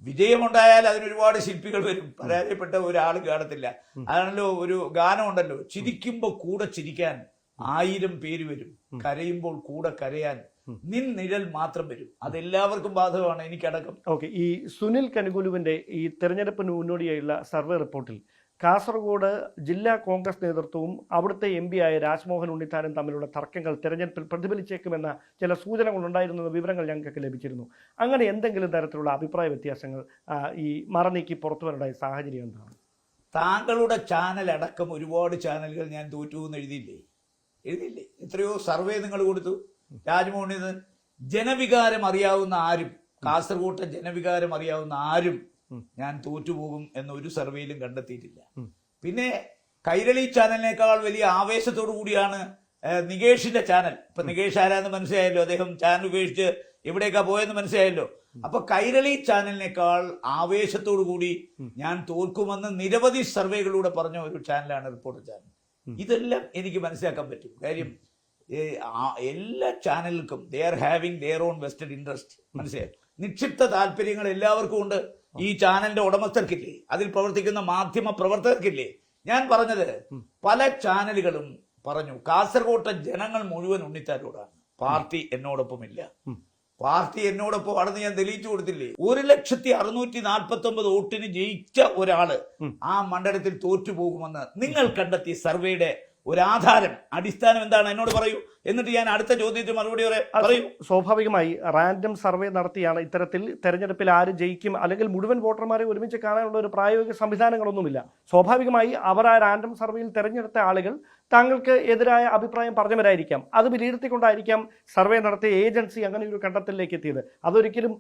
വിജയമുണ്ടായാൽ അതിനൊരുപാട് ശില്പികൾ വരും, പരാജയപ്പെട്ട ഒരാൾ കാണത്തില്ല. അതാണല്ലോ ഒരു ഗാനമുണ്ടല്ലോ, ചിരിക്കുമ്പോൾ കൂടെ ചിരിക്കാൻ 1000 പേര് വരും, കരയുമ്പോൾ കൂടെ കരയാൻ നിൻ നിഴൽ മാത്രം വരും. അതെല്ലാവർക്കും ബാധകമാണ്, എനിക്കടക്കം. ഓക്കെ, ഈ സുനിൽ കനുകുലുവിന്റെ ഈ തെരഞ്ഞെടുപ്പിന് മുന്നോടിയായുള്ള സർവേ റിപ്പോർട്ടിൽ കാസർഗോഡ് ജില്ലാ കോൺഗ്രസ് നേതൃത്വവും അവിടുത്തെ MP ആയ രാജ്മോഹൻ ഉണ്ണിത്താനും തമ്മിലുള്ള തർക്കങ്ങൾ തെരഞ്ഞെടുപ്പിൽ പ്രതിഫലിച്ചേക്കുമെന്ന ചില സൂചനകൾ ഉണ്ടായിരുന്ന വിവരങ്ങൾ ഞങ്ങൾക്ക് ലഭിച്ചിരുന്നു. അങ്ങനെ എന്തെങ്കിലും തരത്തിലുള്ള അഭിപ്രായ വ്യത്യാസങ്ങൾ ഈ മറനീക്കി പുറത്തു വരേണ്ട സാഹചര്യം എന്താണ്? താങ്കളുടെ ചാനൽ അടക്കം ഒരുപാട് ചാനലുകൾ ഞാൻ തോറ്റു എന്ന് എഴുതിയില്ലേ? എത്രയോ സർവേ നിങ്ങൾ കൊടുത്തു. രാജ്മോഹൻ ജനവികാരം അറിയാവുന്ന ആരും, കാസർഗോട്ടെ ജനവികാരം അറിയാവുന്ന ആരും ഞാൻ തോറ്റുപോകും എന്ന ഒരു സർവേയിലും കണ്ടെത്തിയിട്ടില്ല. പിന്നെ കൈരളി ചാനലിനേക്കാൾ വലിയ ആവേശത്തോടു കൂടിയാണ് നികേഷിന്റെ ചാനൽ. ഇപ്പൊ നികേഷ് ആരാന്ന് മനസ്സിലായല്ലോ, അദ്ദേഹം ചാനൽ ഉപേക്ഷിച്ച് എവിടേക്കാ പോയെന്ന് മനസ്സിലായല്ലോ. അപ്പൊ കൈരളി ചാനലിനേക്കാൾ ആവേശത്തോടു കൂടി ഞാൻ തോൽക്കുമെന്ന് നിരവധി സർവേകളിലൂടെ പറഞ്ഞ ഒരു ചാനലാണ് റിപ്പോർട്ടർ ചാനൽ. ഇതെല്ലാം എനിക്ക് മനസ്സിലാക്കാൻ പറ്റും. കാര്യം എല്ലാ ചാനലുകൾക്കും they are having their own vested interest. മനസ്സിലായി? നിക്ഷിപ്ത താല്പര്യങ്ങൾ എല്ലാവർക്കും ഉണ്ട്. ഈ ചാനലിന്റെ ഉടമസ്ഥർക്കില്ലേ, അതിൽ പ്രവർത്തിക്കുന്ന മാധ്യമ പ്രവർത്തകർക്കില്ലേ? ഞാൻ പറഞ്ഞത് പല ചാനലുകളും പറഞ്ഞു കാസർഗോട്ടെ ജനങ്ങൾ മുഴുവൻ ഉണ്ണിത്താനോടാണ്, പാർട്ടി എന്നോടൊപ്പമില്ല. പാർട്ടി എന്നോടൊപ്പം ആണെന്ന് ഞാൻ തെളിയിച്ചു കൊടുത്തില്ലേ? 1,649,000 വോട്ടിന് ജയിച്ച ഒരാള് ആ മണ്ഡലത്തിൽ തോറ്റുപോകുമെന്ന് നിങ്ങൾ കണ്ടെത്തിയ സർവേയുടെ ഒരാധാരം, അടിസ്ഥാനം എന്താണ്? എന്നോട് പറയൂ. എന്നിട്ട് ഞാൻ അടുത്ത ചോദ്യത്തിന് മറുപടി പറയൂ. സ്വാഭാവികമായി റാൻഡം സർവേ നടത്തിയാണ് ഇത്തരത്തിൽ തെരഞ്ഞെടുപ്പിൽ ആര് ജയിക്കും അല്ലെങ്കിൽ മുഴുവൻ വോട്ടർമാരെ ഒരുമിച്ച് കാണാനുള്ള ഒരു പ്രായോഗിക സംവിധാനങ്ങളൊന്നുമില്ല. സ്വാഭാവികമായി അവർ ആ റാൻഡം സർവേയിൽ തെരഞ്ഞെടുത്ത ആളുകൾ താങ്കൾക്ക് എതിരായ അഭിപ്രായം പറഞ്ഞവരായിരിക്കാം. അത് വിലയിരുത്തിക്കൊണ്ടായിരിക്കാം സർവേ നടത്തിയ ഏജൻസി അങ്ങനെ ഒരു കണ്ടെത്തലിലേക്ക് എത്തിയത്. അതൊരിക്കലും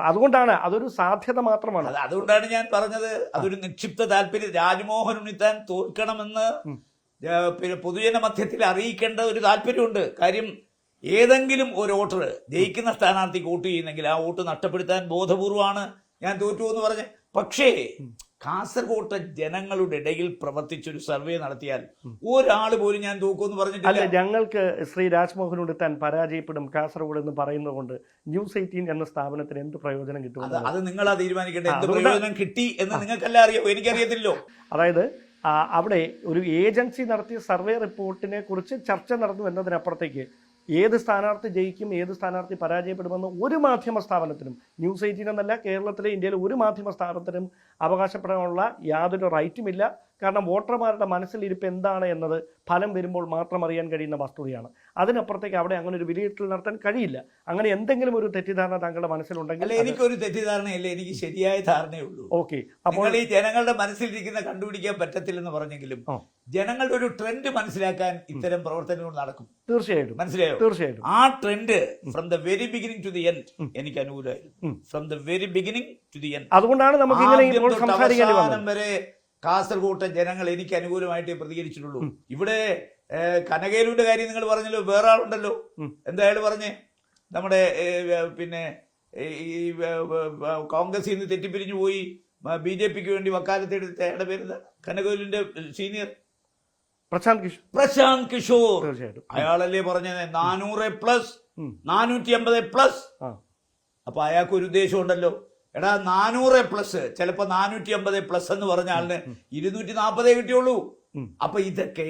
അതുകൊണ്ടാണ് അതൊരു സാധ്യത മാത്രമാണ്. അതുകൊണ്ടാണ് ഞാൻ പറഞ്ഞത് അതൊരു നിക്ഷിപ്ത താല്പര്യം. രാജ്മോഹൻ ഉണ്ണിത്താൻ തോൽക്കണമെന്ന് പൊതുജന മധ്യത്തിൽ അറിയിക്കേണ്ട ഒരു താല്പര്യമുണ്ട്. കാര്യം ഏതെങ്കിലും ഒരു വോട്ടർ ജയിക്കുന്ന സ്ഥാനാർത്ഥിക്ക് വോട്ട് ചെയ്യുന്നെങ്കിൽ ആ വോട്ട് നഷ്ടപ്പെടുത്താൻ ബോധപൂർവമാണ് ഞാൻ തോറ്റു എന്ന് പറഞ്ഞ്. പക്ഷേ കാസർഗോട്ടെ ജനങ്ങളുടെ ഇടയിൽ പ്രവർത്തിച്ചൊരു സർവേ നടത്തിയാൽ ഒരാൾ പോലും ഞാൻ തോക്കുമെന്ന് പറഞ്ഞിട്ടില്ല. ഞങ്ങൾക്ക് ശ്രീ രാജ്മോഹൻ ഉണ്ണിത്താൻ പരാജയപ്പെടും കാസർഗോഡ് എന്ന് പറയുന്നത് കൊണ്ട് ന്യൂസ് 18 എന്ന സ്ഥാപനത്തിന് എന്ത് പ്രയോജനം കിട്ടും? അത് നിങ്ങളാ തീരുമാനിക്കേണ്ടത്. എന്ത് പ്രയോജനം കിട്ടി എന്ന് നിങ്ങൾക്കെല്ലാം അറിയോ? എനിക്കറിയത്തില്ലോ. അതായത് അവിടെ ഒരു ഏജൻസി നടത്തിയ സർവേ റിപ്പോർട്ടിനെ കുറിച്ച് ചർച്ച നടന്നു എന്നതിനപ്പുറത്തേക്ക് ഏത് സ്ഥാനാർത്ഥി ജയിക്കും, ഏത് സ്ഥാനാർത്ഥി പരാജയപ്പെടുമെന്ന് ഒരു മാധ്യമ സ്ഥാപനത്തിനും, ന്യൂസ് 18 എന്നല്ല കേരളത്തിലെ ഇന്ത്യയിലെ ഒരു മാധ്യമ സ്ഥാപനത്തിനും അവകാശപ്പെടാനുള്ള യാതൊരു റൈറ്റുമില്ല. കാരണം വോട്ടർമാരുടെ മനസ്സിലിരിപ്പ് എന്താണ് എന്നത് ഫലം വരുമ്പോൾ മാത്രം അറിയാൻ കഴിയുന്ന വസ്തുതയാണ്. അതിനപ്പുറത്തേക്ക് അവിടെ അങ്ങനെ ഒരു വിലയിരുത്തൽ നടത്താൻ കഴിയില്ല. അങ്ങനെ എന്തെങ്കിലും ഒരു തെറ്റിദ്ധാരണ താങ്കളുടെ മനസ്സിലുണ്ടെങ്കിൽ. എനിക്കൊരു തെറ്റിദ്ധാരണയല്ലേ, എനിക്ക് ശരിയായ ധാരണയുള്ളൂ. ഓക്കെ, അപ്പോൾ ഈ ജനങ്ങളുടെ മനസ്സിലിരിക്കുന്ന കണ്ടുപിടിക്കാൻ പറ്റത്തില്ലെന്ന് പറഞ്ഞെങ്കിലും ജനങ്ങളുടെ ഒരു ട്രെൻഡ് മനസ്സിലാക്കാൻ ഇത്തരം പ്രവർത്തനങ്ങൾ നടക്കും. തീർച്ചയായിട്ടും മനസ്സിലായോ? തീർച്ചയായിട്ടും ആ trend from the very beginning to the end എനിക്ക് അനുകൂലമായിരുന്നു. From the very beginning to the end. അതുകൊണ്ടാണ് നമുക്ക് അവസാനം വരെ കാസർഗോട്ടെ ജനങ്ങൾ എനിക്ക് അനുകൂലമായിട്ടേ പ്രതികരിച്ചിട്ടുള്ളൂ. ഇവിടെ കനകേലുവിന്റെ കാര്യം നിങ്ങൾ പറഞ്ഞല്ലോ, വേറെ ആളുണ്ടല്ലോ. എന്തായാലും പറഞ്ഞേ, നമ്മുടെ പിന്നെ ഈ കോൺഗ്രസിൽ നിന്ന് തെറ്റിപ്പിരിഞ്ഞു പോയി BJPക്ക് വേണ്ടി വക്കാലത്തെടുത്ത പേരെന്താ, കനകേലുവിന്റെ സീനിയർ പ്രശാന്ത് കിഷോർ തീർച്ചയായിട്ടും. അയാളല്ലേ പറഞ്ഞത് 400+, 450+. ആ അപ്പൊ അയാൾക്ക് ഒരു ഉദ്ദേശം ഉണ്ടല്ലോ, എടാ 400+, ചിലപ്പോ 450+ എന്ന് പറഞ്ഞ ആളിന് 240 കിട്ടിയുള്ളൂ. അപ്പൊ ഇതൊക്കെ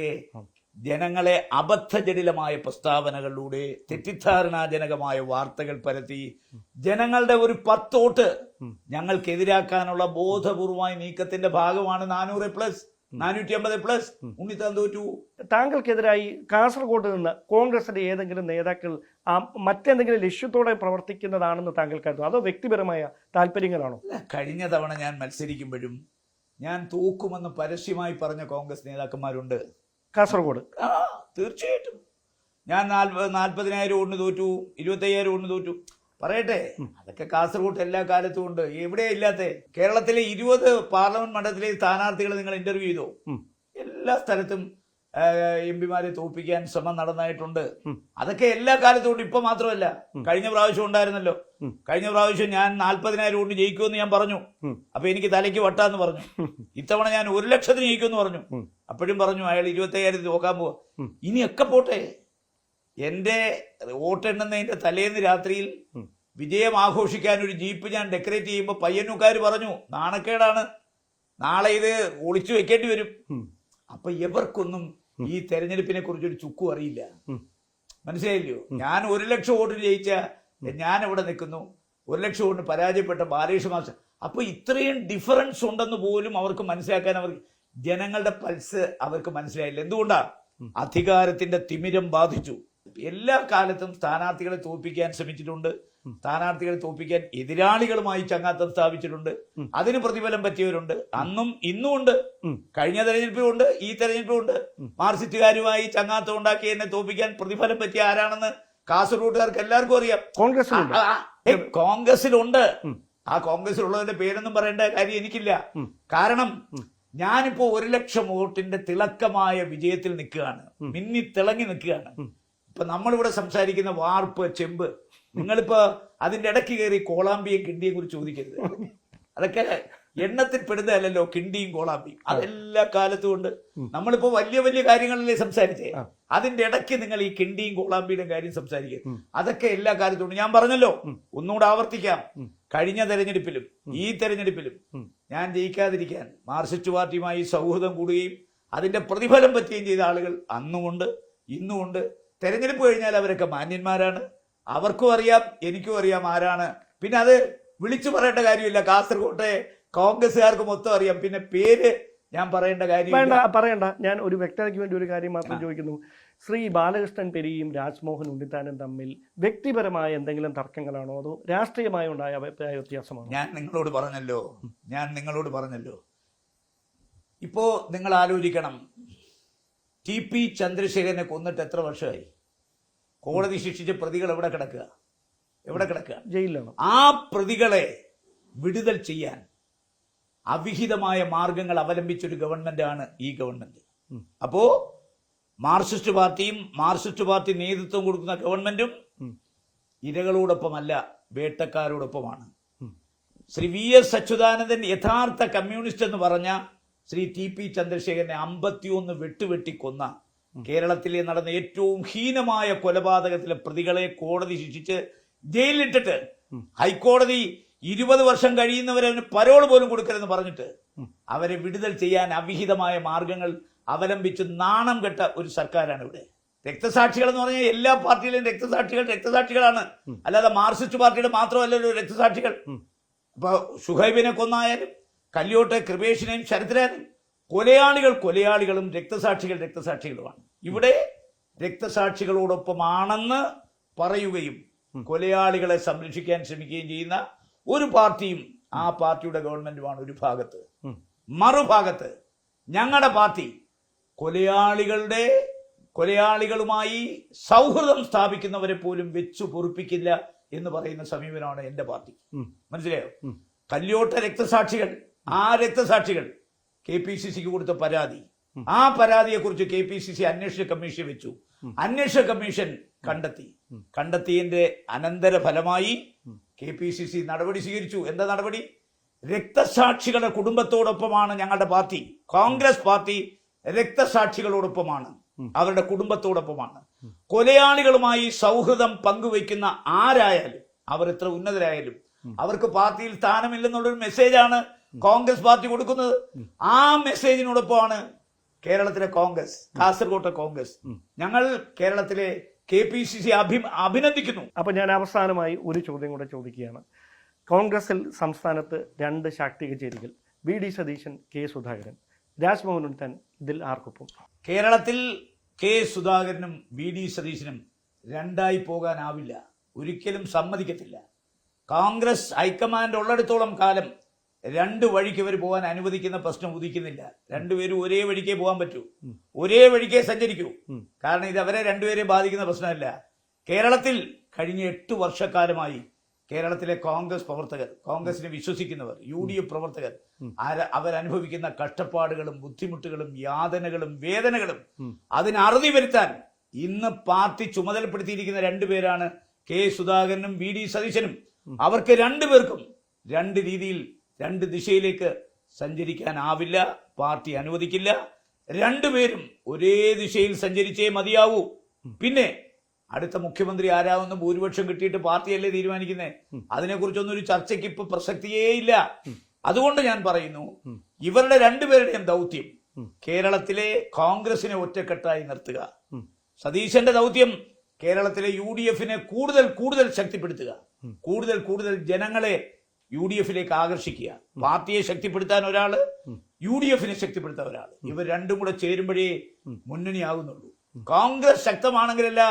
ജനങ്ങളെ അബദ്ധജടിലമായ പ്രസ്താവനകളിലൂടെ തെറ്റിദ്ധാരണാജനകമായ വാർത്തകൾ പരത്തി ജനങ്ങളുടെ ഒരു 10 വോട്ട് ഞങ്ങൾക്കെതിരാക്കാനുള്ള ബോധപൂർവമായ നീക്കത്തിന്റെ ഭാഗമാണ് 400+, 450+. ഉണ്ണിത്താൻ തോറ്റു. താങ്കൾക്കെതിരായി കാസർഗോഡ് നിന്ന് കോൺഗ്രസിന്റെ ഏതെങ്കിലും നേതാക്കൾ മറ്റെന്തെങ്കിലും ലക്ഷ്യത്തോടെ പ്രവർത്തിക്കുന്നതാണെന്ന് താങ്കൾ കരുതുന്നു, അതോ വ്യക്തിപരമായ താല്പര്യങ്ങളാണോ? കഴിഞ്ഞ തവണ ഞാൻ മത്സരിക്കുമ്പോഴും ഞാൻ തോക്കുമെന്ന് പരസ്യമായി പറഞ്ഞ കോൺഗ്രസ് നേതാക്കന്മാരുണ്ട് കാസർഗോഡ്. തീർച്ചയായിട്ടും. ഞാൻ 40,000 വോട്ടിന് തോറ്റു, 25,000 വോട്ടിന് തോറ്റു. പറയട്ടെ, അതൊക്കെ കാസർഗോഡ് എല്ലാ കാലത്തും ഉണ്ട്. എവിടെയാ ഇല്ലാത്ത? കേരളത്തിലെ 20 പാർലമെന്റ് മണ്ഡലത്തിലെ സ്ഥാനാർത്ഥികളെ നിങ്ങൾ ഇന്റർവ്യൂ ചെയ്തോ? എല്ലാ സ്ഥലത്തും എംപിമാരെ തോൽപ്പിക്കാൻ ശ്രമം നടന്നായിട്ടുണ്ട്. അതൊക്കെ എല്ലാ കാലത്തും ഉണ്ട്. ഇപ്പൊ മാത്രമല്ല, കഴിഞ്ഞ പ്രാവശ്യം ഉണ്ടായിരുന്നല്ലോ. കഴിഞ്ഞ പ്രാവശ്യം ഞാൻ 40,000 വോട്ടിന് ജയിക്കുമെന്ന് ഞാൻ പറഞ്ഞു. അപ്പൊ എനിക്ക് തലയ്ക്ക് വട്ടാന്ന് പറഞ്ഞു. ഇത്തവണ ഞാൻ 1,00,000 ജയിക്കുമെന്ന് പറഞ്ഞു. അപ്പോഴും പറഞ്ഞു അയാൾ 25,000 നോക്കാൻ പോവാ. ഇനിയൊക്കെ പോട്ടെ, എന്റെ വോട്ടെണ്ണുന്നതിന്റെ തലേന്ന് രാത്രിയിൽ വിജയം ആഘോഷിക്കാൻ ഒരു ജീപ്പ് ഞാൻ ഡെക്കറേറ്റ് ചെയ്യുമ്പോൾ പയ്യന്നൂക്കാർ പറഞ്ഞു നാണക്കേടാണ്, നാളെ ഇത് ഒളിച്ചു വെക്കേണ്ടി വരും. അപ്പൊ ഇവർക്കൊന്നും ഈ തെരഞ്ഞെടുപ്പിനെ കുറിച്ചൊരു ചുക്കും അറിയില്ല. മനസ്സിലായില്ലയോ? ഞാൻ 1,00,000 വോട്ടിന് ജയിച്ച ഞാൻ ഇവിടെ നിൽക്കുന്നു, 1,00,000 വോട്ടിന് പരാജയപ്പെട്ട ബാലകൃഷ്ണ മാസ്റ്റർ. അപ്പൊ ഇത്രയും ഡിഫറൻസ് ഉണ്ടെന്ന് പോലും അവർക്ക് മനസ്സിലാക്കാൻ അവർക്ക് ജനങ്ങളുടെ പൾസ് അവർക്ക് മനസ്സിലായില്ല. എന്തുകൊണ്ടാ? അധികാരത്തിന്റെ തിമിരം ബാധിച്ചു. എല്ലാ കാലത്തും സ്ഥാനാർത്ഥികളെ തോൽപ്പിക്കാൻ ശ്രമിച്ചിട്ടുണ്ട്, സ്ഥാനാർത്ഥികളെ തോൽപ്പിക്കാൻ എതിരാളികളുമായി ചങ്ങാത്തം സ്ഥാപിച്ചിട്ടുണ്ട്. അതിന് പ്രതിഫലം പറ്റിയവരുണ്ട്, അന്നും ഇന്നും ഉണ്ട്. കഴിഞ്ഞ തെരഞ്ഞെടുപ്പിലുണ്ട്, ഈ തെരഞ്ഞെടുപ്പിലുണ്ട്. മാർക്സിസ്റ്റുകാരുമായി ചങ്ങാത്തം ഉണ്ടാക്കി എന്നെ തോൽപ്പിക്കാൻ പ്രതിഫലം പറ്റിയ ആരാണെന്ന് കാസർഗോഡുകാർക്ക് എല്ലാവർക്കും അറിയാം. കോൺഗ്രസിലുണ്ട്. ആ കോൺഗ്രസിലുള്ളവരുടെ പേരൊന്നും പറയേണ്ട കാര്യം എനിക്കില്ല. കാരണം ഞാനിപ്പോ 1,00,000 വോട്ടിന്റെ തിളക്കമായ വിജയത്തിൽ നിൽക്കുകയാണ്, മിന്നി തിളങ്ങി നിൽക്കുകയാണ്. ഇപ്പൊ നമ്മളിവിടെ സംസാരിക്കുന്ന വാർപ്പ്, ചെമ്പ്, നിങ്ങളിപ്പോ അതിന്റെ ഇടയ്ക്ക് കയറി കോളാമ്പിയും കിണ്ടിയും കുറിച്ച് ചോദിക്കരുത്. അതൊക്കെ എണ്ണത്തിൽ പെടുന്നതല്ലോ കിണ്ടിയും കോളാമ്പിയും. അതെല്ലാ കാലത്തും ഉണ്ട്. നമ്മളിപ്പോ വലിയ വലിയ കാര്യങ്ങളല്ലേ സംസാരിച്ചേ, അതിന്റെ ഇടയ്ക്ക് നിങ്ങൾ ഈ കിണ്ടിയും കോളാമ്പിയുടെ കാര്യം സംസാരിക്കുക. അതൊക്കെ എല്ലാ കാലത്തും ഉണ്ട്. ഞാൻ പറഞ്ഞല്ലോ, ഒന്നുകൂടെ ആവർത്തിക്കാം, കഴിഞ്ഞ തെരഞ്ഞെടുപ്പിലും ഈ തെരഞ്ഞെടുപ്പിലും ഞാൻ ജയിക്കാതിരിക്കാൻ മാർക്സിസ്റ്റ് പാർട്ടിയുമായി സൗഹൃദം കൂടുകയും അതിന്റെ പ്രതിഫലം പറ്റുകയും ചെയ്ത ആളുകൾ അന്നുമുണ്ട്, ഇന്നുമുണ്ട്. തെരഞ്ഞെടുപ്പ് കഴിഞ്ഞാൽ അവരൊക്കെ മാന്യന്മാരാണ്. അവർക്കും അറിയാം, എനിക്കും അറിയാം ആരാണ്. പിന്നെ അത് വിളിച്ചു പറയേണ്ട കാര്യമില്ല. കാസർകോട്ടെ കോൺഗ്രസ്സുകാർക്ക് മൊത്തം അറിയാം. പിന്നെ പേര് ഞാൻ പറയേണ്ട കാര്യം പറയണ്ട. ഞാൻ ഒരു വ്യക്തതയ്ക്ക് വേണ്ടി ഒരു കാര്യം മാത്രം ചോദിക്കുന്നു. ശ്രീ ബാലകൃഷ്ണൻ പെരിയും രാജ്മോഹൻ ഉണ്ണിത്താനും തമ്മിൽ വ്യക്തിപരമായ എന്തെങ്കിലും തർക്കങ്ങളാണോ അതോ രാഷ്ട്രീയമായി ഉണ്ടായ അഭിപ്രായ വ്യത്യാസമാണോ? ഞാൻ നിങ്ങളോട് പറഞ്ഞല്ലോ. ഇപ്പോ നിങ്ങൾ ആലോചിക്കണം, TP ചന്ദ്രശേഖരനെ കൊന്നിട്ട് എത്ര വർഷമായി? കോടതി ശിക്ഷിച്ച പ്രതികൾ എവിടെ കിടക്കുക? ജയിലിലാണ്. ആ പ്രതികളെ വിടുതൽ ചെയ്യാൻ അവിഹിതമായ മാർഗങ്ങൾ അവലംബിച്ചൊരു ഗവൺമെന്റാണ് ഈ ഗവൺമെന്റ്. അപ്പോ മാർക്സിസ്റ്റ് പാർട്ടിയും മാർക്സിസ്റ്റ് പാർട്ടി നേതൃത്വം കൊടുക്കുന്ന ഗവൺമെന്റും ഇരകളോടൊപ്പമല്ല, വേട്ടക്കാരോടൊപ്പമാണ്. ശ്രീ VS അച്യുതാനന്ദൻ യഥാർത്ഥ കമ്മ്യൂണിസ്റ്റ് എന്ന് പറഞ്ഞ ശ്രീ TP ചന്ദ്രശേഖരനെ 51 വെട്ടുവെട്ടി കൊന്ന കേരളത്തിലെ നടന്ന ഏറ്റവും ഹീനമായ കൊലപാതകത്തിലെ പ്രതികളെ കോടതി ശിക്ഷിച്ച് ജയിലിലിട്ടിട്ട് ഹൈക്കോടതി 20 വർഷം കഴിയുന്നവരെ പരോൾ പോലും കൊടുക്കരുതെന്ന് പറഞ്ഞിട്ട് അവരെ വിടുതൽ ചെയ്യാൻ അവിഹിതമായ മാർഗങ്ങൾ അവലംബിച്ച് നാണം കെട്ട ഒരു സർക്കാരാണ് ഇവിടെ. രക്തസാക്ഷികൾ എന്ന് പറഞ്ഞാൽ എല്ലാ പാർട്ടിയിലെയും രക്തസാക്ഷികളാണ്, അല്ലാതെ മാർക്സിസ്റ്റ് പാർട്ടിയുടെ മാത്രമല്ലല്ലോ രക്തസാക്ഷികൾ. ഇപ്പൊ ഷുഹൈബിനെ കൊന്നായാലും കല്യോട്ടെ കൃപേഷിനെയും ശരത്ലാലും കൊലയാളികളും രക്തസാക്ഷികളുമാണ്. ഇവിടെ രക്തസാക്ഷികളോടൊപ്പമാണെന്ന് പറയുകയും കൊലയാളികളെ സംരക്ഷിക്കാൻ ശ്രമിക്കുകയും ചെയ്യുന്ന ഒരു പാർട്ടിയും ആ പാർട്ടിയുടെ ഗവൺമെന്റുമാണ് ഒരു ഭാഗത്ത്. മറുഭാഗത്ത് ഞങ്ങളുടെ പാർട്ടി കൊലയാളികളുമായി സൗഹൃദം സ്ഥാപിക്കുന്നവരെ പോലും വെച്ചു പൊറുപ്പിക്കില്ല എന്ന് പറയുന്ന സമീപനമാണ് എന്റെ പാർട്ടി. മനസ്സിലായോ? കല്യോട്ട രക്തസാക്ഷികൾ, ആ രക്തസാക്ഷികൾ KPCCക്ക് കൊടുത്ത പരാതി, ആ പരാതിയെക്കുറിച്ച് KPCC അന്വേഷണ കമ്മീഷൻ വെച്ചു. അന്വേഷണ കമ്മീഷൻ കണ്ടെത്തിയതിന്റെ അനന്തര ഫലമായി KPCC നടപടി സ്വീകരിച്ചു. എന്താ നടപടി? രക്തസാക്ഷികളുടെ കുടുംബത്തോടൊപ്പമാണ് ഞങ്ങളുടെ പാർട്ടി. കോൺഗ്രസ് പാർട്ടി രക്തസാക്ഷികളോടൊപ്പമാണ്, അവരുടെ കുടുംബത്തോടൊപ്പമാണ്. കൊലയാളികളുമായി സൗഹൃദം പങ്കുവയ്ക്കുന്ന ആരായാലും, അവർ എത്ര ഉന്നതരായാലും, അവർക്ക് പാർട്ടിയിൽ സ്ഥാനമില്ലെന്നുള്ളൊരു മെസ്സേജാണ് കോൺഗ്രസ് പാർട്ടി കൊടുക്കുന്നത്. ആ മെസ്സേജിനോടൊപ്പമാണ് കേരളത്തിലെ കോൺഗ്രസ്, കാസർഗോട്ടെ കോൺഗ്രസ്. ഞങ്ങൾ കേരളത്തിലെ KPCC അഭിനന്ദിക്കുന്നു. അപ്പോൾ ഞാൻ അവസാനമായി ഒരു ചോദ്യം കൂടെ ചോദിക്കുകയാണ്. കോൺഗ്രസിൽ സംസ്ഥാനത്ത് 2 ശാക്തിക ചേരികൾ, VD സതീശൻ, K സുധാകരൻ, രാജ്മോഹൻ ഉണ്ണിത്താൻ, ഇതിൽ ആർക്കൊപ്പം? കേരളത്തിൽ K സുധാകരനും VD സതീശനും രണ്ടായി പോകാനാവില്ല, ഒരിക്കലും സമ്മതിക്കത്തില്ല. കോൺഗ്രസ് ഹൈക്കമാൻഡ് ഉള്ളിടത്തോളം കാലം 2 വഴിക്ക് ഇവർ പോകാൻ അനുവദിക്കുന്ന പ്രശ്നം ഉദിക്കുന്നില്ല. രണ്ടുപേരും ഒരേ വഴിക്കേ പോകാൻ പറ്റൂ, ഒരേ വഴിക്കേ സഞ്ചരിക്കൂ. കാരണം ഇത് അവരെ രണ്ടുപേരെയും ബാധിക്കുന്ന പ്രശ്നമല്ല. കേരളത്തിൽ കഴിഞ്ഞ 8 വർഷക്കാലമായി കേരളത്തിലെ കോൺഗ്രസ് പ്രവർത്തകർ, കോൺഗ്രസിനെ വിശ്വസിക്കുന്നവർ, UDF പ്രവർത്തകർ അവരനുഭവിക്കുന്ന കഷ്ടപ്പാടുകളും ബുദ്ധിമുട്ടുകളും യാതനകളും വേദനകളും അതിന് അറുതി വരുത്താൻ ഇന്ന് പാർട്ടി ചുമതലപ്പെടുത്തിയിരിക്കുന്ന 2 പേരാണ് K സുധാകരനും VD സതീശനും. അവർക്ക് 2 പേർക്കും 2 രീതിയിൽ 2 ദിശയിലേക്ക് സഞ്ചരിക്കാനാവില്ല, പാർട്ടി അനുവദിക്കില്ല. 2 പേരും ഒരേ ദിശയിൽ സഞ്ചരിച്ചേ മതിയാവൂ. പിന്നെ അടുത്ത മുഖ്യമന്ത്രി ആരാവുന്ന ഭൂരിപക്ഷം കിട്ടിയിട്ട് പാർട്ടിയല്ലേ തീരുമാനിക്കുന്നേ. അതിനെക്കുറിച്ചൊന്നും ഒരു ചർച്ചയ്ക്ക് ഇപ്പൊ പ്രസക്തിയേ ഇല്ല. അതുകൊണ്ട് ഞാൻ പറയുന്നു, ഇവരുടെ 2 പേരുടെയും ദൗത്യം കേരളത്തിലെ കോൺഗ്രസിനെ ഒറ്റക്കെട്ടായി നിർത്തുക. സതീശന്റെ ദൗത്യം കേരളത്തിലെ UDF-നെ കൂടുതൽ ശക്തിപ്പെടുത്തുക, കൂടുതൽ ജനങ്ങളെ UDF-ലേക്ക് ആകർഷിക്കുക. പാർട്ടിയെ ശക്തിപ്പെടുത്താൻ ഒരാള്, UDF-നെ ശക്തിപ്പെടുത്താൻ ഒരാള്. ഇവർ 2 കൂടെ ചേരുമ്പോഴേ മുന്നണിയാകുന്നുള്ളൂ. കോൺഗ്രസ് ശക്തമാണെങ്കിലല്ല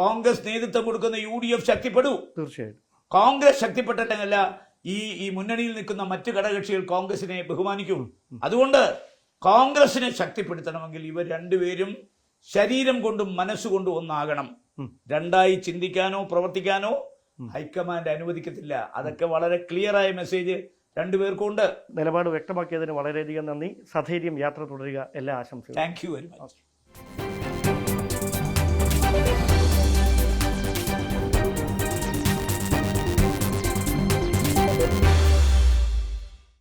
കോൺഗ്രസ് നേതൃത്വം കൊടുക്കുന്ന UDF ശക്തിപ്പെടൂ. തീർച്ചയായും കോൺഗ്രസ് ശക്തിപ്പെട്ടിട്ടല്ല ഈ മുന്നണിയിൽ നിൽക്കുന്ന മറ്റു ഘടകകക്ഷികൾ കോൺഗ്രസിനെ ബഹുമാനിക്കും. അതുകൊണ്ട് കോൺഗ്രസിനെ ശക്തിപ്പെടുത്തണമെങ്കിൽ ഇവർ 2 പേരും ശരീരം കൊണ്ടും മനസ്സുകൊണ്ടും ഒന്നാകണം. 2ആയി ചിന്തിക്കാനോ പ്രവർത്തിക്കാനോ ഹൈക്കമാൻഡ് അനുവദിക്കത്തില്ല. അതൊക്കെ വളരെ ക്ലിയറായ മെസ്സേജ് 2 പേർക്കുണ്ട്. നിലപാട് വ്യക്തമാക്കിയതിന് വളരെയധികം നന്ദി. സധൈര്യം യാത്ര തുടരുക. എല്ലാ ആശംസകളും. Thank you very much.